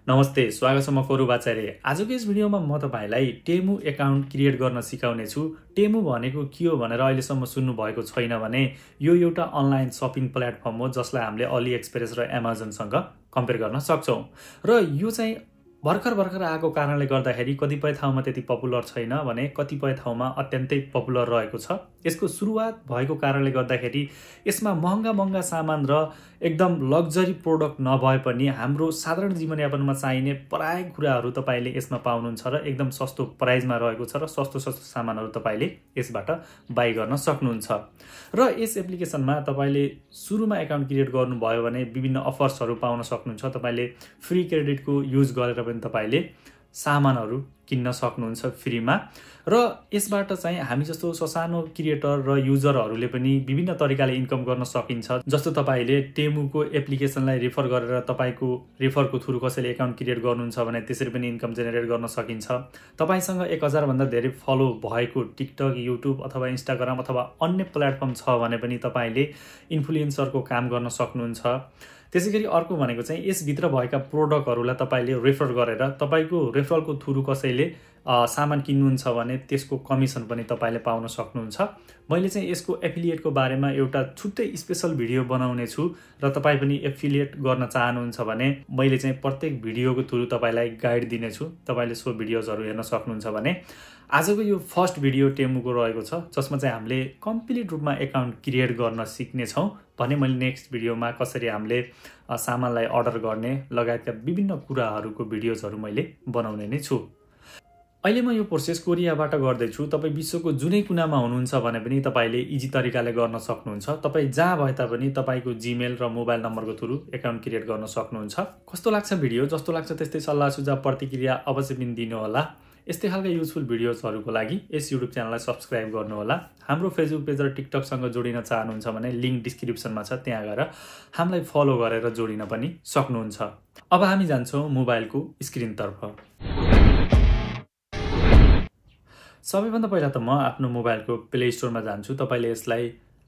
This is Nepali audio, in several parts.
नमस्ते, स्वागत छ म कोरु आचार्य। आजको यस भिडियोमा म तपाईलाई टेमु एकाउन्ट क्रिएट गर्न सिकाउने छु। टेमु भनेको के हो भनेर अहिलेसम्म सुन्नु भएको छैन भने यो एउटा अनलाइन शपिङ प्लेटफर्म हो जसलाई हामीले अली एक्सप्रेस र एमाजोनसँग कम्पेयर गर्न सक्छौं। र यो चाहिँ भर्खर आएको कारणले गर्दाखेरि कतिपय ठाउँमा त्यति पपुलर छैन भने कतिपय ठाउँमा अत्यन्तै पपुलर रहेको छ। यसको सुरुवात भएको कारणले गर्दाखेरि यसमा महँगा सामान र एकदम लग्जरी प्रोडक्ट नभए पनि हाम्रो साधारण जीवनयापनमा चाहिने प्राय कुराहरू तपाईले यसमा पाउनुहुन्छ र एकदम सस्तो प्राइसमा रहेको छ र सस्तो सामानहरू तपाईले यसबाट बाइ गर्न सक्नुहुन्छ। र यस एप्लिकेसनमा तपाईले सुरुमा एकाउन्ट क्रिएट गर्नुभयो भने विभिन्न अफर्सहरू पाउन सक्नुहुन्छ। तपाईले फ्री क्रेडिटको युज गरेर पनि तपाईले सामानहरू किन्न सक्नुहुन्छ फ्रीमा। र यसबाट चाहिँ हामी जस्तो ससानो क्रिएटर र युजरहरूले पनि विभिन्न तरिकाले इन्कम गर्न सकिन्छ। जस्तो तपाईले टेमुको एप्लिकेसनलाई रेफर गरेर तपाईको रेफरको थ्रु कसैले एकाउन्ट क्रिएट गर्नुहुन्छ भने त्यसरी पनि इन्कम जेनेरेट गर्न सकिन्छ। तपाईसँग 1000 भन्दा धेरै फलो भएको टिकटक, युट्युब अथवा इन्स्टाग्राम अथवा अन्य प्लेटफर्म छ भने पनि तपाईले इन्फ्लुएन्सरको काम गर्न सक्नुहुन्छ। त्यसैगरी अर्को भनेको चाहिँ यसभित्र भएका प्रोडक्टहरूलाई तपाईले रेफर गरेर तपाईको रेफरलको थ्रु कसैले सामान किन्नुहुन्छ भने त्यसको कमिसन पनि तपाईले पाउन सक्नुहुन्छ। मैले चाहिँ यसको एफिलिएटको बारेमा एउटा छुट्टै स्पेशल भिडियो बनाउने छु र तपाई पनि एफिलिएट गर्न चाहनुहुन्छ भने मैले चाहिँ प्रत्येक भिडियोको थ्रु तपाईलाई गाइड दिनेछु। तपाईले सो भिडियोजहरू हेर्न सक्नुहुन्छ भने आजको यो फर्स्ट भिडियो टेमुको रहेको छ जसमा चाहिँ हामीले कम्प्लिट रूपमा एकाउन्ट क्रिएट गर्न सिक्ने छौं भने मैले नेक्स्ट भिडियोमा कसरी हामीले सामानलाई अर्डर गर्ने लगायतका विभिन्न कुराहरूको भिडियोजहरू मैले बनाउने नै छु। अहिले म यो प्रोसेस कोरियाबाट गर्दै छु। तपाई विश्वको जुनै कुनामा हुनुहुन्छ भने पनि तपाईले इजी तरिकाले गर्न सक्नुहुन्छ। तपाई जहाँ भए तापनि तपाईको जीमेल र मोबाइल नम्बरको थ्रु एकाउन्ट क्रिएट गर्न सक्नुहुन्छ। कस्तो लाग्छ भिडियो? जस्तो लाग्छ त्यस्तै सल्लाह सुझाव प्रतिक्रिया अवश्य पनि दिनु होला। यस्तै खालका युजफुल भिडियोजहरूको लागि यस युट्युब च्यानललाई सब्स्क्राइब गर्नु होला। हाम्रो फेसबुक पेज र टिकटकसँग जोडिन चाहनुहुन्छ भने लिंक डिस्क्रिप्सनमा छ, त्यहाँ गएर हामीलाई फलो गरेर जोडिन पनि सक्नुहुन्छ। अब हामी जान्छौं मोबाइलको स्क्रिनतर्फ। सबैभन्दा पहिला त म आफ्नो मोबाइलको प्ले स्टोरमा जान्छु। तपाईले यसलाई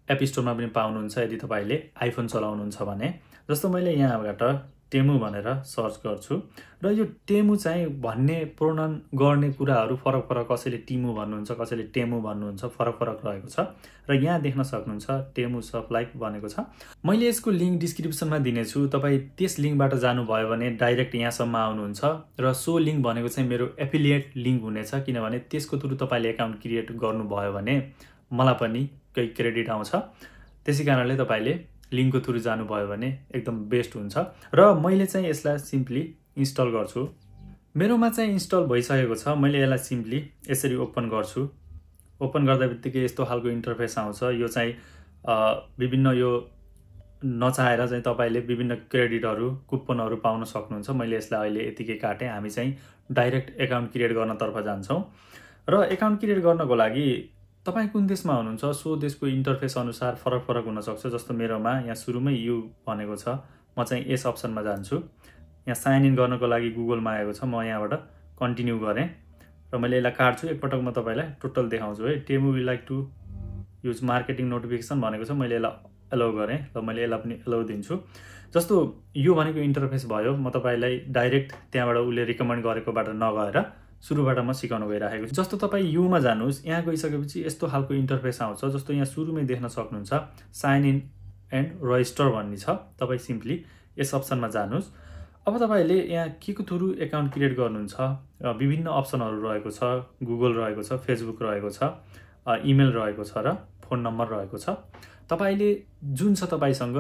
एप स्टोरमा पनि पाउनुहुन्छ यदि तपाईले आइफोन चलाउनुहुन्छ भने। जस्तो मैले यहाँबाट टेमु भनेर सर्च गर्छु र यो टेमु चाहिँ भन्ने प्रोनाउन गर्ने कुराहरू फरक कसैले टिमु भन्नुहुन्छ, कसैले टेमु भन्नुहुन्छ, फरक रहेको छ। र यहाँ देख्न सक्नुहुन्छ टेमु शप लाइक भनेको छ। मैले यसको लिंक डिस्क्रिप्सनमा दिनेछु। तपाई त्यस लिंकबाट जानुभयो भने डाइरेक्ट यहाँसम्म आउनुहुन्छ र सो लिंक भनेको चाहिँ मेरो एफिलिएट लिंक हुनेछ, किनभने त्यसको थ्रु तपाईले एकाउन्ट क्रिएट गर्नुभयो भने मलाई पनि केही क्रेडिट आउँछ। त्यसैकारणले तपाईले लिंकको थ्रु जानुभयो भने एकदम बेस्ट हुन्छ। र मैले चाहिँ यसलाई सिम्पली इन्स्टल गर्छु। मेरोमा चाहिँ इन्स्टल भइसकेको छ। मैले यसलाई सिम्पली यसरी ओपन गर्छु। ओपन गर्दाबित्तिकै यस्तो खालको इन्टरफेस आउँछ। यो चाहिँ विभिन्न यो नचाहेर चाहिँ तपाईले विभिन्न क्रेडिटहरू कुपनहरू पाउन सक्नुहुन्छ। मैले यसलाई अहिले यतिकै काटे। हामी चाहिँ डाइरेक्ट एकाउन्ट क्रिएट गर्नतर्फ जान्छौं। र एकाउन्ट क्रिएट गर्नको लागि तपाई कुन देशमा हुनुहुन्छ सो देशको इन्टरफेस अनुसार फरक हुन सक्छ। जस्तो मेरोमा यहाँ सुरुमै यु भनेको छ, म चाहिँ यस अप्सनमा जान्छु। यहाँ साइन इन गर्नको लागि गुगलमा आएको छ। म यहाँबाट कन्टिन्यू गरेँ र मैले यसलाई काट्छु। एकपटक म तपाईलाई टोटल देखाउँछु है। Temu will like to use marketing notification भनेको छ। मैले यसलाई एलाउ गरेँ र मैले यसलाई पनि एलाउ दिन्छु। जस्तो यो भनेको इन्टरफेस भयो। म तपाईलाई डाइरेक्ट त्यहाँबाट उले रिकमेन्ड गरेकोबाट नगएर सुरुबाट म सिकाउन गइराखेको छु। जस्तो तपाई युमा जानुस्, यहाँ गइसकेपछि यस्तो खालको इन्टरफेस आउँछ। जस्तो यहाँ सुरुमै देख्न सक्नुहुन्छ साइन इन एन्ड रजिस्टर भन्ने छ। तपाई सिम्पली यस अप्सनमा जानुस्। अब तपाईले यहाँ के को थ्रु एकाउन्ट क्रिएट गर्नुहुन्छ, विभिन्न अप्सनहरू रहेको छ। गुगल रहेको छ, फेसबुक रहेको छ, इमेल रहेको छ र फोन नम्बर रहेको छ। तपाईले जुन छ तपाईसँग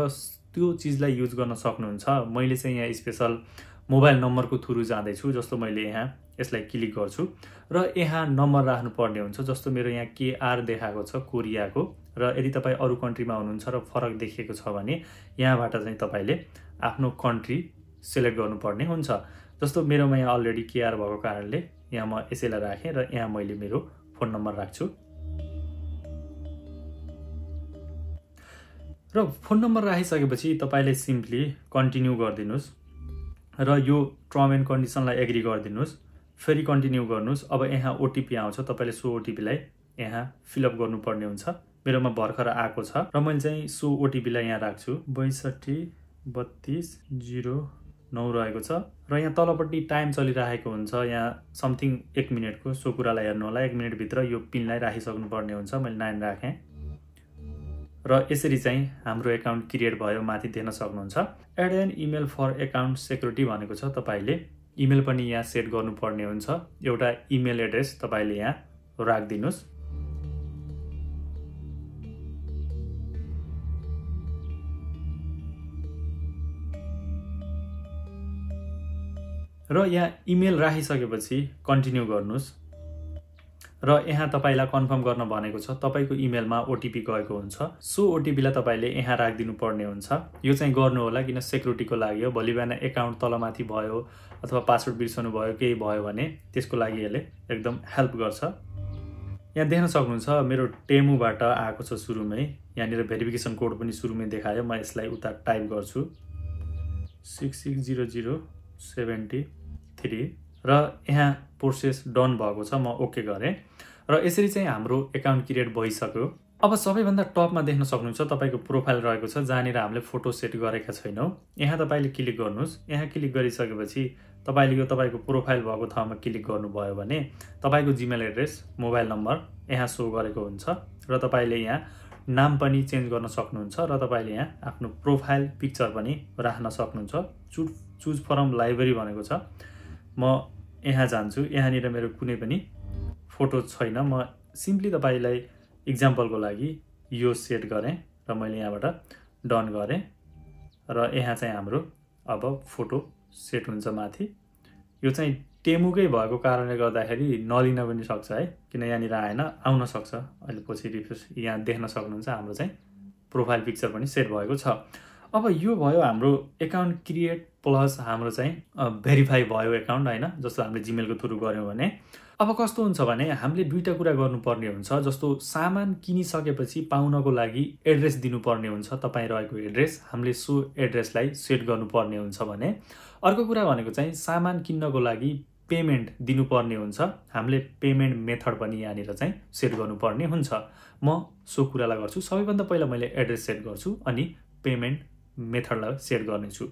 त्यो चीजलाई युज गर्न सक्नुहुन्छ। मैले चाहिँ यहाँ स्पेशल मोबाइल नम्बरको थ्रु जाँदैछु। जस्तो मैले यहाँ यसलाई क्लिक गर्छु र यहाँ नम्बर राख्नु पर्ने हुन्छ। जस्तो मेरो यहाँ केआर देखाएको छ कोरियाको। र यदि तपाई अरु कन्ट्रीमा हुनुहुन्छ र फरक देखिएको छ भने यहाँबाट चाहिँ तपाईले आफ्नो कन्ट्री सिलेक्ट गर्नुपर्ने हुन्छ। जस्तो मेरोमा यहाँ अलरेडी केआर भएको कारणले यहाँ म यसैलाई राखेँ र यहाँ मैले मेरो फोन नम्बर राख्छु। र फोन नम्बर राखिसकेपछि तपाईले सिम्पली कन्टिन्यू गरिदिनुस् र यो टर्म एन्ड कन्डिसनलाई एग्री गरिदिनुस्। फेरि कन्टिन्यू गर्नुस्। अब यहाँ ओटीपी आउँछ। तपाईले सो ओटीपीलाई यहाँ फिलअप गर्नुपर्ने हुन्छ। मेरोमा भर्खर आएको छ र मैले चाहिँ सो ओटीपीलाई यहाँ राख्छु 62 32 0 9 रहेको छ र यहाँ तलपट्टि टाइम चलिरहेको हुन्छ यहाँ समथिङ 1 मिनेटको। सो कुरालाई हेर्नु होला, 1 मिनेटभित्र यो पिनलाई राखिसक्नु पर्ने हुन्छ। मैले 9 राखेँ र यसरी चाहिँ हाम्रो एकाउन्ट क्रिएट भयो। माथि देख्न सक्नुहुन्छ add an email for account security भनेको छ। तपाईँले इमेल पनि यहाँ सेट गर्नुपर्ने हुन्छ। एउटा इमेल एड्रेस तपाईँले यहाँ राखिदिनुहोस्। र यहाँ इमेल राखिसकेपछि कन्टिन्यू गर्नुहोस् र यहाँ तपाईँलाई कन्फर्म गर्न भनेको छ। तपाईँको इमेलमा ओटिपी गएको हुन्छ। सो ओटिपीलाई तपाईँले यहाँ राखिदिनु पर्ने हुन्छ। यो चाहिँ गर्नु होला किन सेक्युरिटीको लागि हो। भोलि बिहान एकाउन्ट तलमाथि भयो अथवा पासवर्ड बिर्सनु भयो केही भयो भने त्यसको लागि यसले एकदम हेल्प गर्छ। यहाँ देख्न सक्नुहुन्छ मेरो टेमुबाट आएको छ सुरुमै। यहाँनिर भेरिफिकेसन कोड पनि सुरुमै देखायो। म यसलाई उता टाइप गर्छु 660073 र यहाँ प्रोसेस डन भएको छ। म ओके गरेँ र यसरी चाहिँ हाम्रो एकाउन्ट क्रिएट भइसक्यो। अब सबैभन्दा टपमा देख्न सक्नुहुन्छ तपाईँको प्रोफाइल रहेको छ जहाँनिर हामीले फोटो सेट गरेका छैनौँ। यहाँ तपाईँले क्लिक गर्नुहोस्। यहाँ क्लिक गरिसकेपछि तपाईँले यो तपाईँको प्रोफाइल भएको ठाउँमा क्लिक गर्नुभयो भने तपाईँको जिमेल एड्रेस, मोबाइल नम्बर यहाँ सो गरेको हुन्छ र तपाईँले यहाँ नाम पनि चेन्ज गर्न सक्नुहुन्छ र तपाईँले यहाँ आफ्नो प्रोफाइल पिक्चर पनि राख्न सक्नुहुन्छ। चुज फ्रम लाइब्रेरी भनेको छ। म यहाँ जान्छु। यहाँनिर मेरो कुनै पनि फोटो छैन। म सिम्पली तपाईँलाई इक्जाम्पलको लागि यो सेट गरेँ र मैले यहाँबाट डन गरेँ र यहाँ चाहिँ हाम्रो अब फोटो सेट हुन्छ माथि। यो चाहिँ टेमुकै भएको कारणले गर्दाखेरि नलिन पनि सक्छ है, किन यहाँनिर आएन, आउन सक्छ। अहिले पछि रिफ्रेस यहाँ देख्न सक्नुहुन्छ हाम्रो चाहिँ प्रोफाइल पिक्चर पनि सेट भएको छ। अब यो भयो हाम्रो एकाउन्ट क्रिएट प्लस हाम्रो चाहिँ भेरिफाई भयो एकाउन्ट होइन, जस्तो हामीले जिमेलको थ्रु गऱ्यौँ भने। अब कस्तो हुन्छ भने हामीले दुईवटा कुरा गर्नुपर्ने हुन्छ। जस्तो सामान किनिसकेपछि पाउनको लागि एड्रेस दिनुपर्ने हुन्छ। तपाईँ रहेको एड्रेस हामीले सो एड्रेसलाई सेट गर्नुपर्ने हुन्छ भने। अर्को कुरा भनेको चाहिँ सामान किन्नको लागि पेमेन्ट दिनुपर्ने हुन्छ। हामीले पेमेन्ट मेथड पनि यहाँनिर चाहिँ सेट गर्नुपर्ने हुन्छ। म सो कुरालाई गर्छु। सबैभन्दा पहिला मैले एड्रेस सेट गर्छु अनि पेमेन्ट मेथडलाई सेट गर्नेछु।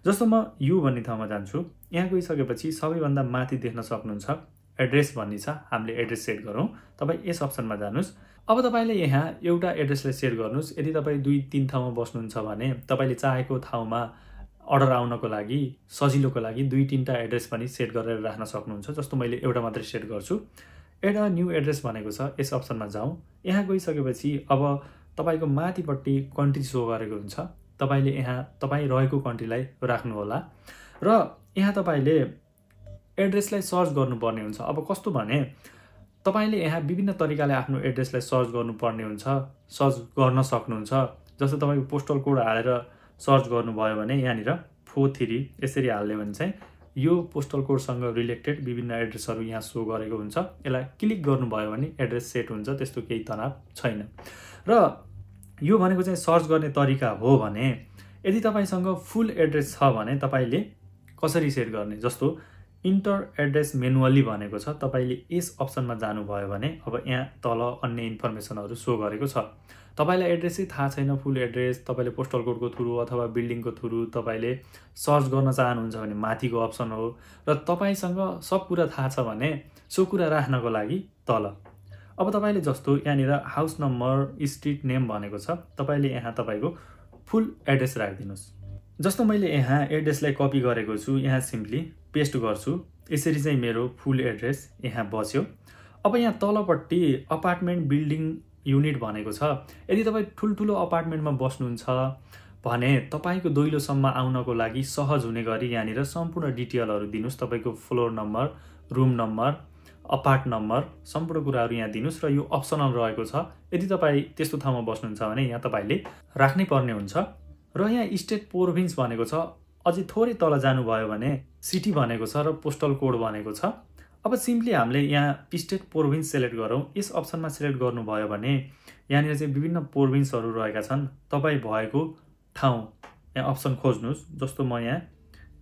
जस्तो म यु भन्ने ठाउँमा जान्छु। यहाँ गइसकेपछि सबैभन्दा माथि देख्न सक्नुहुन्छ एड्रेस भन्ने छ। हामीले एड्रेस सेट गरौँ। तपाईँ यस अप्सनमा जानुहोस्। अब तपाईँले यहाँ एउटा एड्रेसलाई सेट गर्नुहोस्। यदि तपाईँ 2-3 ठाउँमा बस्नुहुन्छ भने तपाईँले चाहेको ठाउँमा अर्डर आउनको लागि सजिलोको लागि 2-3टा एड्रेस पनि सेट गरेर राख्न सक्नुहुन्छ। जस्तो मैले एउटा मात्रै सेट गर्छु। एड अ न्यू एड्रेस भनेको छ। यस अप्सनमा जाउँ। यहाँ गइसकेपछि अब तपाईँको माथिपट्टि कन्ट्री सो गरेको हुन्छ। तपाईँले यहाँ तपाईँ रहेको कन्ट्रीलाई राख्नुहोला र यहाँ तपाईँले एड्रेसलाई सर्च गर्नुपर्ने हुन्छ। अब कस्तो भने तपाईँले यहाँ विभिन्न तरिकाले आफ्नो एड्रेसलाई सर्च गर्नुपर्ने हुन्छ, सर्च गर्न सक्नुहुन्छ। जस्तो तपाईँको पोस्टल कोड हालेर सर्च गर्नुभयो भने यहाँनिर 43 यसरी हाल्यो भने चाहिँ यो पोस्टल कोडसँग रिलेटेड विभिन्न एड्रेसहरू यहाँ सो गरेको हुन्छ। यसलाई क्लिक गर्नुभयो भने एड्रेस सेट हुन्छ। त्यस्तो केही तनाव छैन। र यो भनेको चाहिँ सर्च गर्ने तरिका हो भने यदि तपाईँसँग फुल एड्रेस छ भने तपाईँले कसरी सेट गर्ने। जस्तो इन्टर एड्रेस मेनुअली भनेको छ। तपाईँले यस अप्सनमा जानुभयो भने अब यहाँ तल अन्य इन्फर्मेसनहरू सो गरेको छ। तपाईँलाई एड्रेसै थाहा छैन, फुल एड्रेस तपाईँले पोस्टल कोडको थ्रु अथवा बिल्डिङको थ्रु तपाईँले सर्च गर्न चाहनुहुन्छ भने माथिको अप्सन हो। र तपाईँसँग सब कुरा थाहा छ भने सो कुरा राख्नको लागि तल। अब तपाईँले जस्तो यहाँनिर हाउस नम्बर, स्ट्रिट नेम भनेको छ। तपाईँले यहाँ तपाईँको फुल एड्रेस राखिदिनुहोस्। जस्तो मैले यहाँ एड्रेसलाई कपी गरेको छु, यहाँ सिम्पली पेस्ट गर्छु। यसरी चाहिँ मेरो फुल एड्रेस यहाँ बस्यो। अब यहाँ तलपट्टि अपार्टमेन्ट बिल्डिङ युनिट भनेको छ। यदि तपाईँ ठुल्ठुलो अपार्टमेन्टमा बस्नुहुन्छ भने तपाईँको दैलोसम्म आउनको लागि सहज हुने गरी यहाँनिर सम्पूर्ण डिटेलहरू दिनुहोस्। तपाईँको floor number, room number, apart number सम्पूर्ण कुराहरू यहाँ दिनुहोस् र यो अप्सनल रहेको छ। यदि तपाईँ त्यस्तो ठाउँमा बस्नुहुन्छ भने यहाँ तपाईँले राख्नै पर्ने हुन्छ। र यहाँ स्टेट प्रोभिन्स भनेको छ। अझै थोरै तल जानुभयो भने सिटी भनेको छ र पोस्टल कोड भनेको छ। अब सिम्पली हामीले यहाँ स्टेट प्रोभिन्स सेलेक्ट गरौँ। यस अप्सनमा सेलेक्ट गर्नुभयो भने यहाँनिर चाहिँ विभिन्न प्रोभिन्सहरू रहेका छन्। तपाईँ भएको ठाउँ यहाँ अप्सन खोज्नुहोस्। जस्तो म यहाँ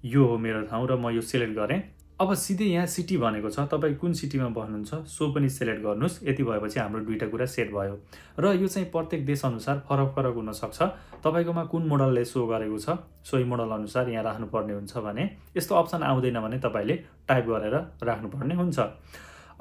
यो हो मेरो ठाउँ र म यो सेलेक्ट गरेँ। अब सिधै यहाँ सिटी भनेको छ, तपाईँ कुन सिटीमा बस्नुहुन्छ सो पनि सेलेक्ट गर्नुहोस्। यति भएपछि हाम्रो दुईटा कुरा सेट भयो र यो चाहिँ प्रत्येक देशअनुसार फरक फरक हुनसक्छ। तपाईँकोमा कुन मोडलले सो गरेको छ सोही मोडल अनुसार यहाँ राख्नुपर्ने हुन्छ भने यस्तो अप्सन आउँदैन भने तपाईँले टाइप गरेर राख्नुपर्ने हुन्छ।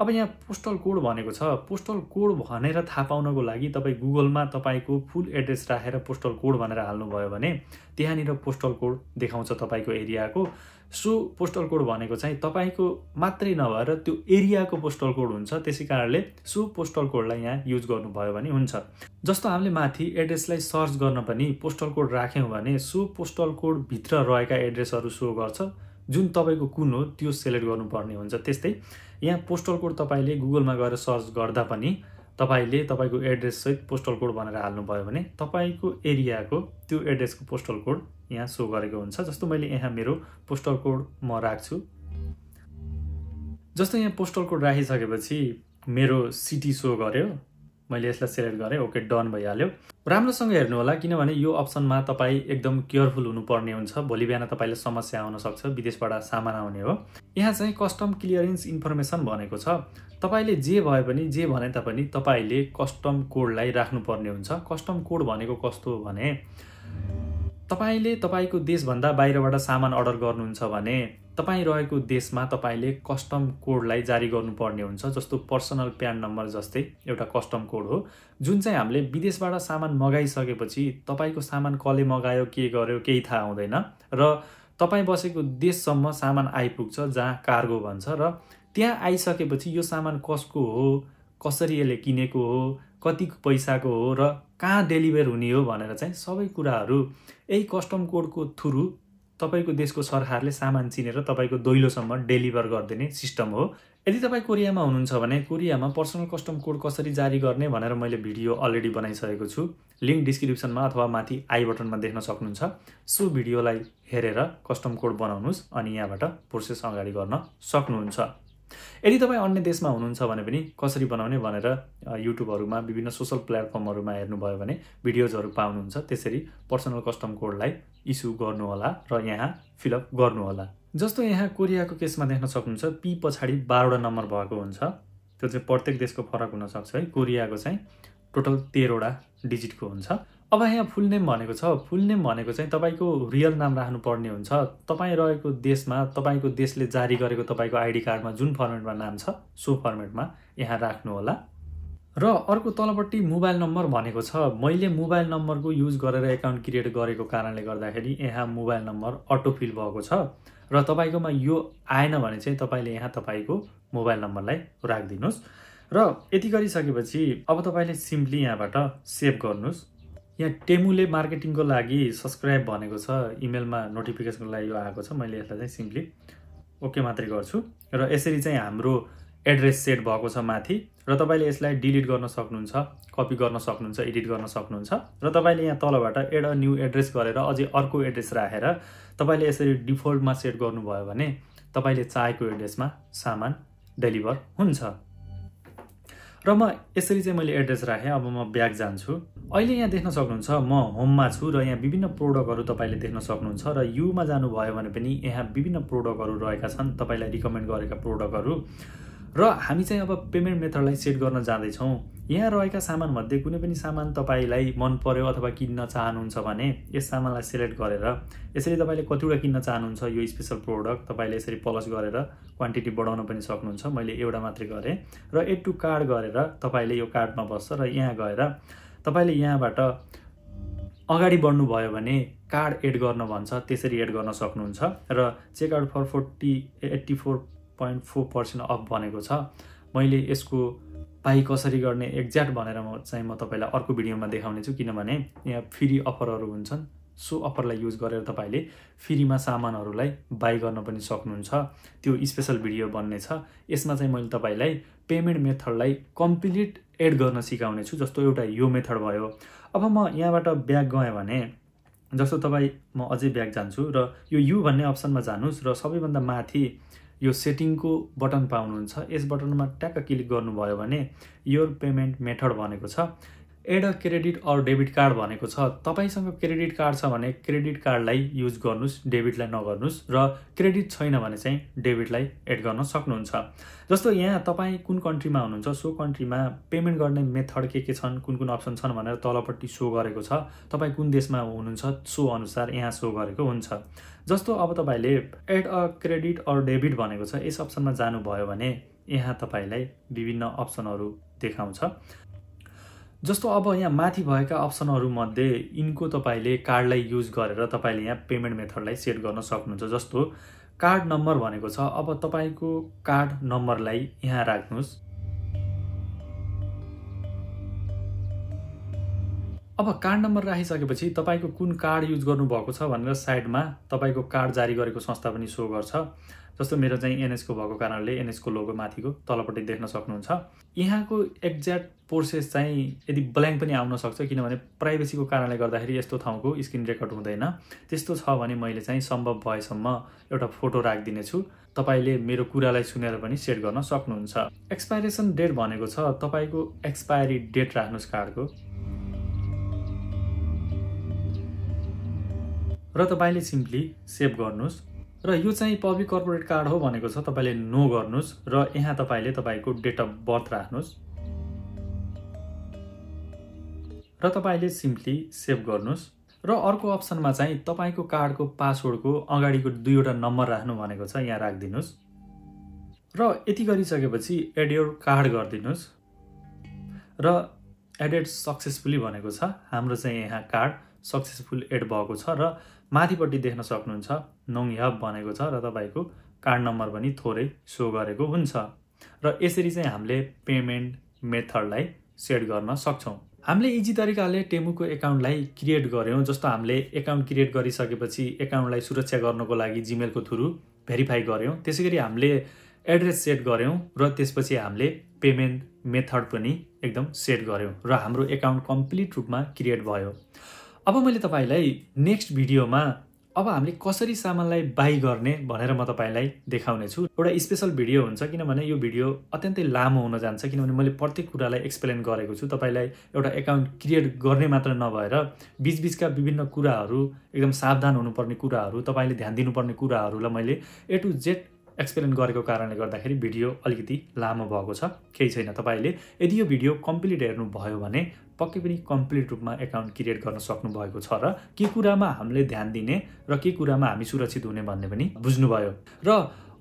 अब यहाँ पोस्टल कोड भनेको छ। पोस्टल कोड भनेर थाहा पाउनको लागि तपाईँ गुगलमा तपाईँको फुल एड्रेस राखेर पोस्टल कोड भनेर हाल्नुभयो भने त्यहाँनिर पोस्टल कोड देखाउँछ तपाईँको एरियाको। सो पोस्टल कोड भनेको चाहिँ तपाईँको मात्रै नभएर त्यो एरियाको पोस्टल कोड हुन्छ। त्यसै कारणले सो पोस्टल कोडलाई यहाँ युज गर्नुभयो भने हुन्छ। जस्तो हामीले माथि एड्रेसलाई सर्च गर्न पनि पोस्टल कोड राख्यौँ भने सो पोस्टल कोडभित्र रहेका एड्रेसहरू सो गर्छ। जुन तपाईँको कुन हो त्यो सेलेक्ट गर्नुपर्ने हुन्छ। त्यस्तै यहाँ पोस्टल कोड तपाईँले गुगलमा गएर सर्च गर्दा पनि तपाईँले तपाईँको एड्रेससहित पोस्टल कोड भनेर हाल्नुभयो भने तपाईँको एरियाको त्यो एड्रेसको पोस्टल कोड यहाँ सो गरेको हुन्छ। जस्तो मैले यहाँ मेरो पोस्टल कोड म राख्छु। जस्तो यहाँ पोस्टल कोड राखिसकेपछि मेरो सिटी सो गर्यो, मैले यसलाई सेलेक्ट गरेँ, ओके डन भइहाल्यो। राम्रोसँग हेर्नु होला किनभने यो अप्सनमा तपाईँ एकदम केयरफुल हुनुपर्ने हुन्छ। भोलि बिहान तपाईँले समस्या आउन सक्छ, विदेशबाट सामान आउने हो। यहाँ चाहिँ कस्टम क्लियरेन्स इन्फर्मेसन भनेको छ। तपाईँले जे भए पनि जे भने तापनि तपाईँले कस्टम कोडलाई राख्नुपर्ने हुन्छ। कस्टम कोड भनेको कस्तो हो भने तपाईँले तपाईँको देशभन्दा बाहिरबाट सामान अर्डर गर्नुहुन्छ भने तपाईँ रहेको देशमा तपाईँले कस्टम कोडलाई जारी गर्नुपर्ने हुन्छ। जस्तो पर्सनल प्यान नम्बर जस्तै एउटा कस्टम कोड हो जुन चाहिँ हामीले विदेशबाट सामान मगाइसकेपछि तपाईँको सामान कसले मगायो के गर्यो केही थाहा हुँदैन र तपाईँ बसेको देशसम्म सामान आइपुग्छ जहाँ कार्गो भन्छ र त्यहाँ आइसकेपछि यो सामान कसको हो, कसरी यसले किनेको हो, कति पैसाको हो र कहाँ डेलिभर हुने हो भनेर चाहिँ सबै कुराहरू यही कस्टम कोडको थ्रु तपाईँको देशको सरकारले सामान चिनेर तपाईँको दैलोसम्म डेलिभर गरिदिने सिस्टम हो। यदि तपाईँ कोरियामा हुनुहुन्छ भने कोरियामा पर्सनल कस्टम कोड कसरी जारी गर्ने भनेर मैले भिडियो अलरेडी बनाइसकेको छु। लिङ्क डिस्क्रिप्सनमा अथवा माथि आई बटनमा देख्न सक्नुहुन्छ। सो भिडियोलाई हेरेर कस्टम कोड बनाउनुहोस् अनि यहाँबाट प्रोसेस अगाडि गर्न सक्नुहुन्छ। यदि तपाईँ अन्य देशमा हुनुहुन्छ भने पनि कसरी बनाउने भनेर युट्युबहरूमा विभिन्न सोसल प्लेटफर्महरूमा हेर्नुभयो भने भिडियोजहरू पाउनुहुन्छ। त्यसरी पर्सनल कस्टम कोडलाई इस्यु गर्नुहोला र यहाँ फिलअप गर्नुहोला। जस्तो यहाँ कोरियाको केसमा देख्न सक्नुहुन्छ पी पछाडि 12वटा नम्बर भएको हुन्छ। त्यो चाहिँ प्रत्येक देशको फरक हुनसक्छ है। कोरियाको चाहिँ टोटल 13वटा डिजिटको हुन्छ। अब यहाँ फुल नेम भनेको छ। फुल नेम भनेको चाहिँ तपाईँको रियल नाम राख्नुपर्ने हुन्छ। तपाईँ रहेको देशमा तपाईँको देशले जारी गरेको तपाईँको आइडी कार्डमा जुन फर्मेटमा नाम छ सो फर्मेटमा यहाँ राख्नु होला। र अर्को तलपट्टि मोबाइल नम्बर भनेको छ। मैले मोबाइल नम्बरको युज गरेर एकाउन्ट क्रिएट गरेको कारणले गर्दाखेरि यहाँ मोबाइल नम्बर अटोफिल भएको छ र तपाईँकोमा यो आएन भने चाहिँ तपाईँले यहाँ तपाईँको मोबाइल नम्बरलाई राखिदिनुहोस्। र यति गरिसकेपछि अब तपाईँले सिम्पली यहाँबाट सेभ गर्नुहोस्। यहाँ टेमुले मार्केटिङको लागि सब्सक्राइब भनेको छ, इमेलमा नोटिफिकेसनको लागि यो आएको छ। मैले यसलाई चाहिँ सिम्पली ओके मात्रै गर्छु र यसरी चाहिँ हाम्रो एड्रेस सेट भएको छ माथि र तपाईँले यसलाई डिलिट गर्न सक्नुहुन्छ, कपी गर्न सक्नुहुन्छ, एडिट गर्न सक्नुहुन्छ र तपाईँले यहाँ तलबाट एड अ न्यू एड्रेस गरेर अझै अर्को एड्रेस राखेर तपाईँले यसरी डिफल्टमा सेट गर्नुभयो भने तपाईँले चाहेको एड्रेसमा सामान डेलिभर हुन्छ। र म यसरी चाहिँ मैले एड्रेस राखेँ। अब म ब्याक जान्छु। अहिले यहाँ देख्न सक्नुहुन्छ म होममा छु र यहाँ विभिन्न प्रोडक्टहरू तपाईँले देख्न सक्नुहुन्छ र युमा जानुभयो भने पनि यहाँ विभिन्न प्रोडक्टहरू रहेका छन् तपाईँलाई रिकमेन्ड गरेका प्रोडक्टहरू। र हामी चाहिँ अब पेमेन्ट मेथडलाई सेट गर्न जाँदैछौँ। यहाँ रहेका सामानमध्ये कुनै पनि सामान तपाईँलाई मन पर्यो अथवा किन्न चाहनुहुन्छ भने यस सामानलाई सेलेक्ट गरेर यसरी तपाईँले कतिवटा किन्न चाहनुहुन्छ यो स्पेसल प्रोडक्ट तपाईँले यसरी प्लस गरेर क्वान्टिटी बढाउन पनि सक्नुहुन्छ। मैले एउटा मात्रै गरेँ र एड टु कार्ड गरेर तपाईँले यो कार्डमा बस्छ र यहाँ गएर तपाईँले यहाँबाट अगाडि बढ्नुभयो भने कार्ड एड गर्न भन्छ, त्यसरी एड गर्न सक्नुहुन्छ। र चेकआउट फर 84.4% अफ भनेको छ। मैले यसको पाइ कसरी गर्ने एक्ज्याक्ट भनेर म तपाईँलाई अर्को भिडियोमा देखाउने छु किनभने यहाँ फ्री अफरहरू हुन्छन्। सो अफरलाई युज गरेर तपाईँले फ्रीमा सामानहरूलाई बाई गर्न पनि सक्नुहुन्छ। त्यो स्पेसल भिडियो बन्ने छ। यसमा चाहिँ मैले तपाईँलाई पेमेन्ट मेथडलाई कम्प्लिट एड गर्न सिकाउने छु। जस्तो एउटा यो मेथड भयो। अब म यहाँबाट ब्याक गएँ भने जस्तो तपाईँ म अझै ब्याक जान्छु र यो यु भन्ने अप्सनमा जानुहोस् र सबैभन्दा माथि यो सेटिङको बटन पाउनुहुन्छ। यस बटनमा ट्याक्क क्लिक गर्नुभयो भने योर पेमेन्ट मेथड भनेको छ। Add a credit or debit card भनेको छ तपाईसँग क्रेडिट कार्ड छ भने क्रेडिट कार्डलाई युज गर्नुस्, डेबिटलाई नगर्नुस्, र क्रेडिट छैन भने चाहिँ डेबिटलाई एड गर्न सक्नुहुन्छ। जस्तो यहाँ तपाईँ कुन कन्ट्रीमा हुनुहुन्छ सो कन्ट्रीमा पेमेन्ट गर्ने मेथड के छन्, कुन कुन अप्सन छन् भनेर तलपट्टि सो गरेको छ। तपाईँ कुन देशमा हुनुहुन्छ सो अनुसार यहाँ सो गरेको हुन्छ। जस्तो अब तपाईँले add a credit or debit भनेको छ, यस अप्सनमा जानुभयो भने यहाँ तपाईँलाई विभिन्न अप्सनहरू देखाउँछ। जस्तो अब यहाँ माथि भएका अप्सनहरूमध्ये यिनको तपाईँले कार्डलाई युज गरेर तपाईँले यहाँ पेमेन्ट मेथडलाई सेट गर्न सक्नुहुन्छ। जस्तो कार्ड नम्बर भनेको छ, अब तपाईँको कार्ड नम्बरलाई यहाँ राख्नुहोस्। अब कार्ड नम्बर राखिसकेपछि तपाईँको कुन कार्ड युज गर्नुभएको छ भनेर साइडमा तपाईँको कार्ड जारी गरेको संस्था पनि सो गर्छ। जस्तो मेरो चाहिँ एनएसको भएको कारणले एनएसको लोगो माथिको तलपट्टि देख्न सक्नुहुन्छ। यहाँको एक्ज्याक्ट प्रोसेस चाहिँ यदि ब्ल्याङ्क पनि आउन सक्छ, किनभने प्राइभेसीको कारणले गर्दाखेरि यस्तो ठाउँको स्क्रिन रेकर्ड हुँदैन। त्यस्तो छ भने मैले चाहिँ सम्भव भएसम्म एउटा फोटो राखिदिनेछु, तपाईँले मेरो कुरालाई सुनेर पनि सेट गर्न सक्नुहुन्छ। एक्सपाइरेसन डेट भनेको छ, तपाईँको एक्सपायरी डेट राख्नुहोस् कार्डको, र तपाईँले सिम्पली सेभ गर्नुहोस्। र यो चाहिँ पब्लिक कर्पोरेट कार्ड हो भनेको छ, तपाईँले नो गर्नुहोस् र यहाँ तपाईँले तपाईँको डेट अफ बर्थ राख्नुहोस् र तपाईँले सिम्पली सेभ गर्नुहोस्। र अर्को अप्सनमा चाहिँ तपाईँको कार्डको पासवर्डको अगाडिको 2वटा नम्बर राख्नु भनेको छ, यहाँ राखिदिनुहोस् र यति गरिसकेपछि एड योर कार्ड गरिदिनुहोस् र एडेड सक्सेसफुली भनेको छ। हाम्रो चाहिँ यहाँ कार्ड सक्सेसफुल एड भएको छ र माथिपट्टि देख्न सक्नुहुन्छ नोङ ह्याभ भनेको छ र तपाईँको कार्ड नम्बर पनि थोरै सो गरेको हुन्छ। र यसरी चाहिँ हामीले पेमेन्ट मेथडलाई सेट गर्न सक्छौँ। हामीले इजी तरिकाले टेमुको एकाउन्टलाई क्रिएट गऱ्यौँ। जस्तो हामीले एकाउन्ट क्रिएट गरिसकेपछि एकाउन्टलाई सुरक्षा गर्नको लागि जिमेलको थ्रु भेरिफाई गऱ्यौँ। त्यसै गरी हामीले एड्रेस सेट गऱ्यौँ र त्यसपछि हामीले पेमेन्ट मेथड पनि एकदम सेट गऱ्यौँ र हाम्रो एकाउन्ट कम्प्लिट रूपमा क्रिएट भयो। अब मैले तपाईँलाई नेक्स्ट भिडियोमा अब हामीले कसरी सामानलाई बाई गर्ने भनेर म तपाईँलाई देखाउने छु। एउटा स्पेशल भिडियो हुन्छ, किनभने यो भिडियो अत्यन्तै लामो हुन जान्छ, किनभने मैले प्रत्येक कुरालाई एक्सप्लेन गरेको छु। तपाईँलाई एउटा एकाउन्ट क्रिएट गर्ने मात्र नभएर बीचबीचका विभिन्न कुराहरू, एकदम सावधान हुनुपर्ने कुराहरू, तपाईँले ध्यान दिनुपर्ने कुराहरूलाई मैले ए टु जेड एक्सप्लेन गरेको कारणले गर्दाखेरि भिडियो अलिकति लामो भएको छ। केही छैन, तपाईँले यदि यो भिडियो कम्प्लिट हेर्नुभयो भने पक्कै पनि कम्प्लिट रूपमा एकाउन्ट क्रिएट गर्न सक्नुभएको छ र के कुरामा हामीले ध्यान दिने र के कुरामा हामी सुरक्षित हुने भन्ने पनि बुझ्नुभयो। र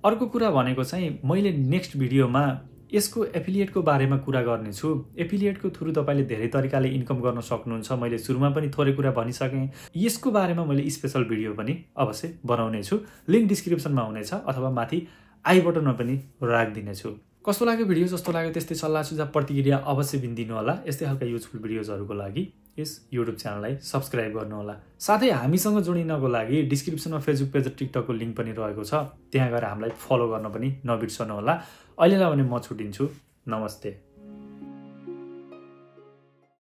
अर्को कुरा भनेको चाहिँ मैले नेक्स्ट भिडियोमा यसको एफिलिएटको बारेमा कुरा गर्नेछु। एफिलिएटको थ्रु तपाईँले धेरै तरिकाले इन्कम गर्न सक्नुहुन्छ। मैले सुरुमा पनि थोरै कुरा भनिसकेँ। यसको बारेमा मैले स्पेशल भिडियो पनि अवश्य बनाउने छु। लिङ्क डिस्क्रिप्सनमा हुनेछ अथवा माथि आई बटनमा पनि राखिदिनेछु। कस्तो लाग्यो भिडियो? जस्तो लाग्यो त्यस्तै सल्लाह सुझाव प्रतिक्रिया अवश्य दिनु होला। यस्तै खालका युजफुल भिडियोजहरूको लागि यस युट्युब च्यानललाई सब्स्क्राइब गर्नुहोला। साथै हामीसँग जोडिनको लागि डिस्क्रिप्सनमा फेसबुक पेज र टिकटकको लिङ्क पनि रहेको छ, त्यहाँ गएर हामीलाई फलो गर्न पनि नबिर्सनुहोला। अहिलेलाई भने म छुटिन्छु। नमस्ते।